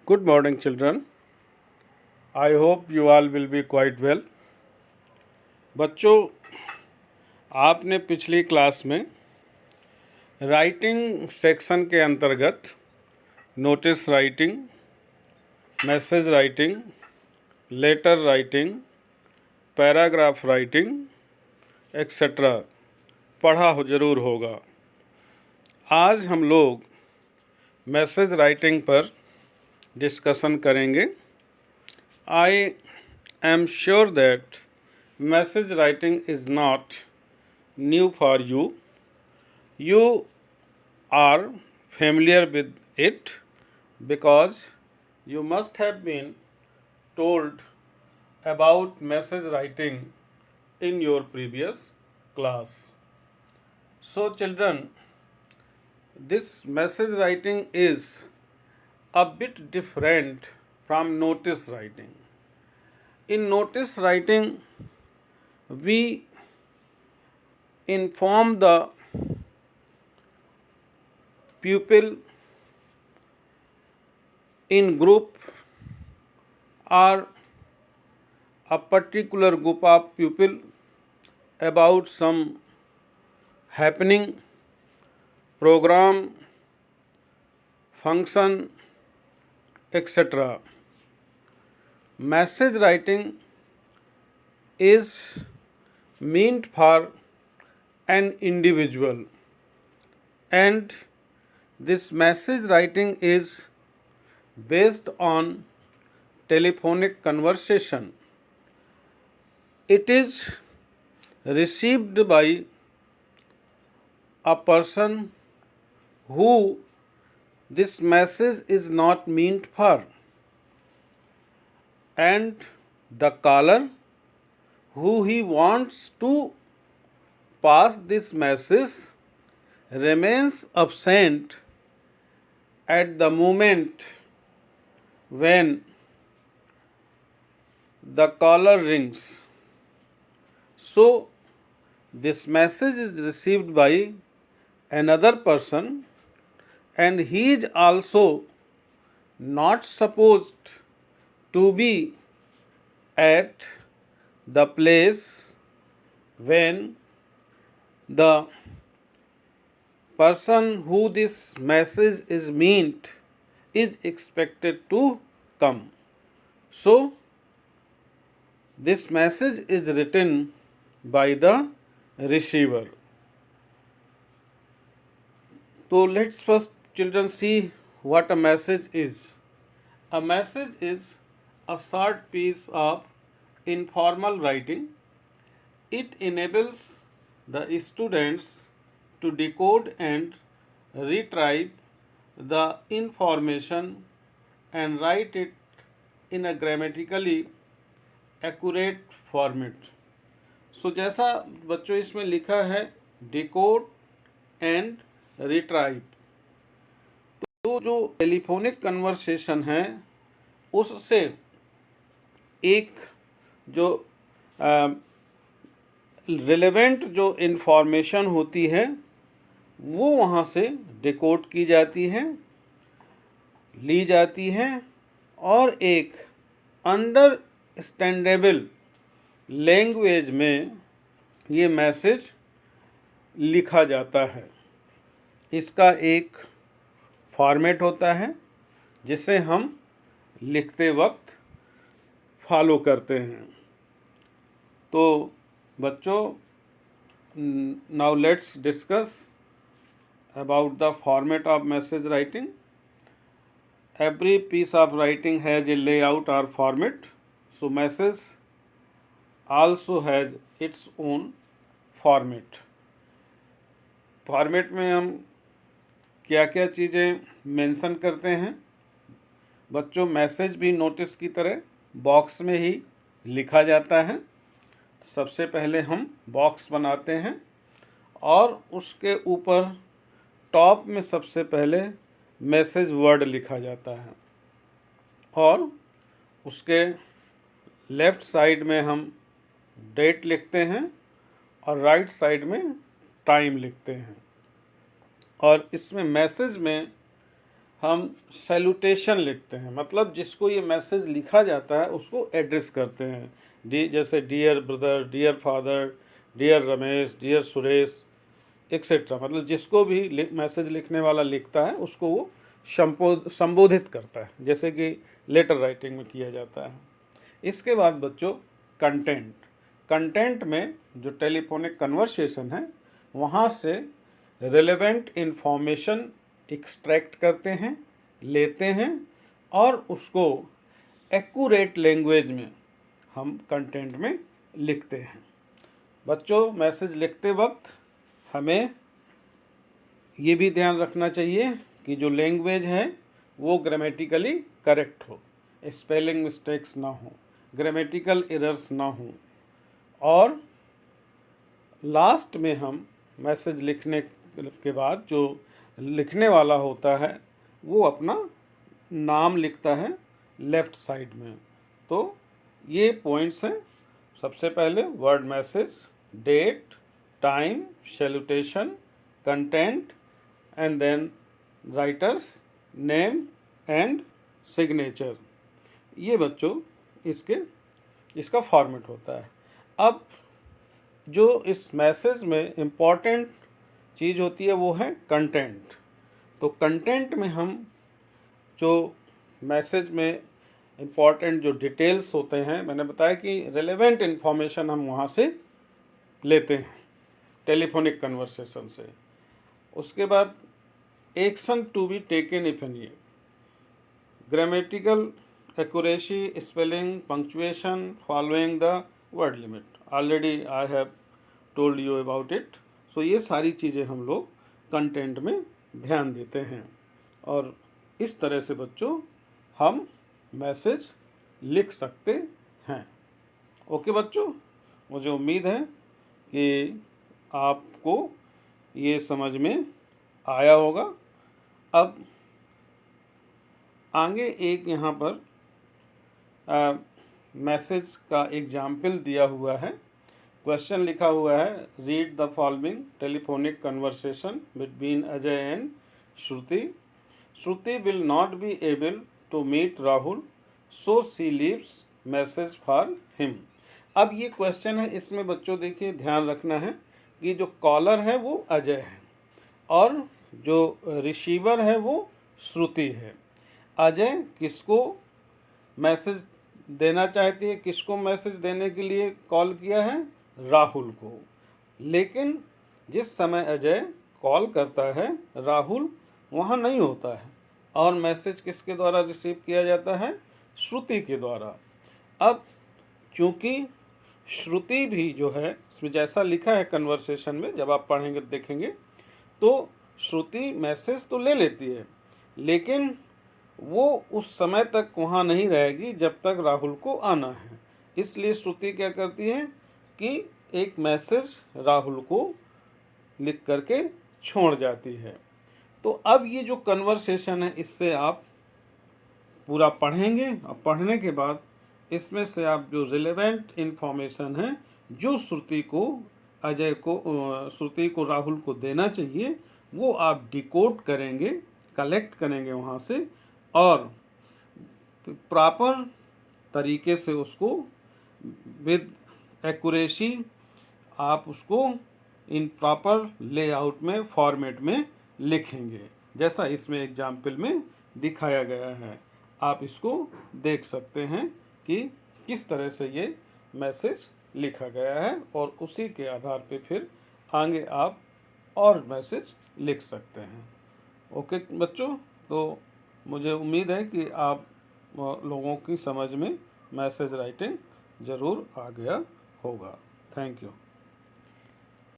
Good morning, children. I hope you all will be quite well. बच्चों, आपने पिछली class में राइटिंग सेक्शन के अंतर्गत notice writing, message writing, letter writing, paragraph writing etcetera पढ़ा ज़रूर होगा। आज हम लोग मैसेज राइटिंग पर डिस्कशन करेंगे। I am sure that message writing is not new for you. You are familiar with it because you must have been told about message writing in your previous class. So, children, this message writing is a bit different from notice writing. In notice writing, we inform the pupil in group or a particular group of pupil about some happening, program, function, etc. Message writing is meant for an individual, and this message writing is based on telephonic conversation. It is received by a person who this message is not meant for, and the caller who he wants to pass this message remains absent at the moment when the caller rings. So this message is received by another person, and he is also not supposed to be at the place when the person who this message is meant is expected to come. So this message is written by the receiver. So let's first, children, see what a message is. A message is a short piece of informal writing. It enables the students to decode and retrieve the information and write it in a grammatically accurate format. So जैसा बच्चों इसमें लिखा है decode and retrieve, तो जो telephonic conversation है उससे एक जो रिलेवेंट जो इन्फॉर्मेशन होती है वो वहाँ से डिकोड की जाती है, ली जाती है और एक अंडरस्टैंडेबल लैंग्वेज में ये मैसेज लिखा जाता है। इसका एक फॉर्मेट होता है जिसे हम लिखते वक्त फॉलो करते हैं। तो बच्चों, now let's discuss about the format of message writing. Every piece of writing has a layout और format, so message also has its own format. Format में हम क्या क्या चीज़ें मेंशन करते हैं बच्चों? मैसेज भी नोटिस की तरह बॉक्स में ही लिखा जाता है। सबसे पहले हम बॉक्स बनाते हैं और उसके ऊपर टॉप में सबसे पहले मैसेज वर्ड लिखा जाता है और उसके लेफ़्ट साइड में हम डेट लिखते हैं और राइट साइड में टाइम लिखते हैं। और इसमें मैसेज में हम सैल्यूटेशन लिखते हैं, मतलब जिसको ये मैसेज लिखा जाता है उसको एड्रेस करते हैं। जैसे dear brother, dear father, dear Ramesh, dear Suresh etcetera, मतलब जिसको भी मैसेज लिखने वाला लिखता है उसको वो संबोधित करता है, जैसे कि लेटर राइटिंग में किया जाता है। इसके बाद बच्चों कंटेंट। कंटेंट में जो टेलीफोनिक कन्वर्सेशन है वहाँ से रिलेवेंट इन्फॉर्मेशन एक्सट्रैक्ट करते हैं, लेते हैं और उसको एक्यूरेट लैंग्वेज में हम कंटेंट में लिखते हैं। बच्चों मैसेज लिखते वक्त हमें ये भी ध्यान रखना चाहिए कि जो लैंग्वेज है वो ग्रामेटिकली करेक्ट हो, स्पेलिंग मिस्टेक्स ना हो, ग्रामेटिकल एरर्स ना हो। और लास्ट में हम मैसेज लिखने के बाद जो लिखने वाला होता है वो अपना नाम लिखता है लेफ़्ट साइड में। तो ये पॉइंट्स हैं। सबसे पहले word message, date, time, salutation, content and then writer's name and signature. ये बच्चों इसका फॉर्मेट होता है। अब जो इस मैसेज में इम्पॉर्टेंट चीज़ होती है वो है कंटेंट। तो कंटेंट में हम जो मैसेज में इम्पॉर्टेंट जो डिटेल्स होते हैं, मैंने बताया कि रेलेवेंट इन्फॉर्मेशन हम वहाँ से लेते हैं टेलीफोनिक कन्वर्सेशन से। उसके बाद action to be taken if any, grammatical accuracy, spelling, punctuation, following the word limit. Already I have told you about it. So ये सारी चीज़ें हम लोग कंटेंट में ध्यान देते हैं और इस तरह से बच्चों हम मैसेज लिख सकते हैं। ओके बच्चों, मुझे उम्मीद है कि आपको ये समझ में आया होगा। अब आगे एक यहाँ पर मैसेज का एग्जाम्पल दिया हुआ है। क्वेश्चन लिखा हुआ है, read the following telephonic conversation between Ajay and Shruti. Shruti will not be able to meet Rahul so she leaves message for him. अब ये क्वेश्चन है, इसमें बच्चों देखिए ध्यान रखना है कि जो कॉलर है वो अजय है और जो रिसीवर है वो श्रुति है। अजय किसको मैसेज देना चाहती है, किसको मैसेज देने के लिए कॉल किया है? राहुल को। लेकिन जिस समय अजय कॉल करता है राहुल वहाँ नहीं होता है और मैसेज किसके द्वारा रिसीव किया जाता है? श्रुति के द्वारा। अब चूँकि श्रुति भी जो है इसमें जैसा लिखा है कन्वर्सेशन में, जब आप पढ़ेंगे देखेंगे तो श्रुति मैसेज तो ले लेती है लेकिन वो उस समय तक वहाँ नहीं रहेगी जब तक राहुल को आना है। इसलिए श्रुति क्या करती है कि एक मैसेज राहुल को लिख करके छोड़ जाती है। तो अब ये जो कन्वर्सेशन है इससे आप पूरा पढ़ेंगे और पढ़ने के बाद इसमें से आप जो रिलेवेंट इन्फॉर्मेशन है जो श्रुति को राहुल को देना चाहिए वो आप डिकोड करेंगे, कलेक्ट करेंगे वहाँ से और प्रॉपर तरीके से उसको विद एक्यूरेसी आप उसको इन प्रॉपर लेआउट में, फॉर्मेट में लिखेंगे जैसा इसमें एग्जाम्पल में दिखाया गया है। आप इसको देख सकते हैं कि किस तरह से ये मैसेज लिखा गया है और उसी के आधार पे फिर आगे आप और मैसेज लिख सकते हैं। ओके बच्चों, तो मुझे उम्मीद है कि आप लोगों की समझ में मैसेज राइटिंग ज़रूर आ गया होगा। Thank you.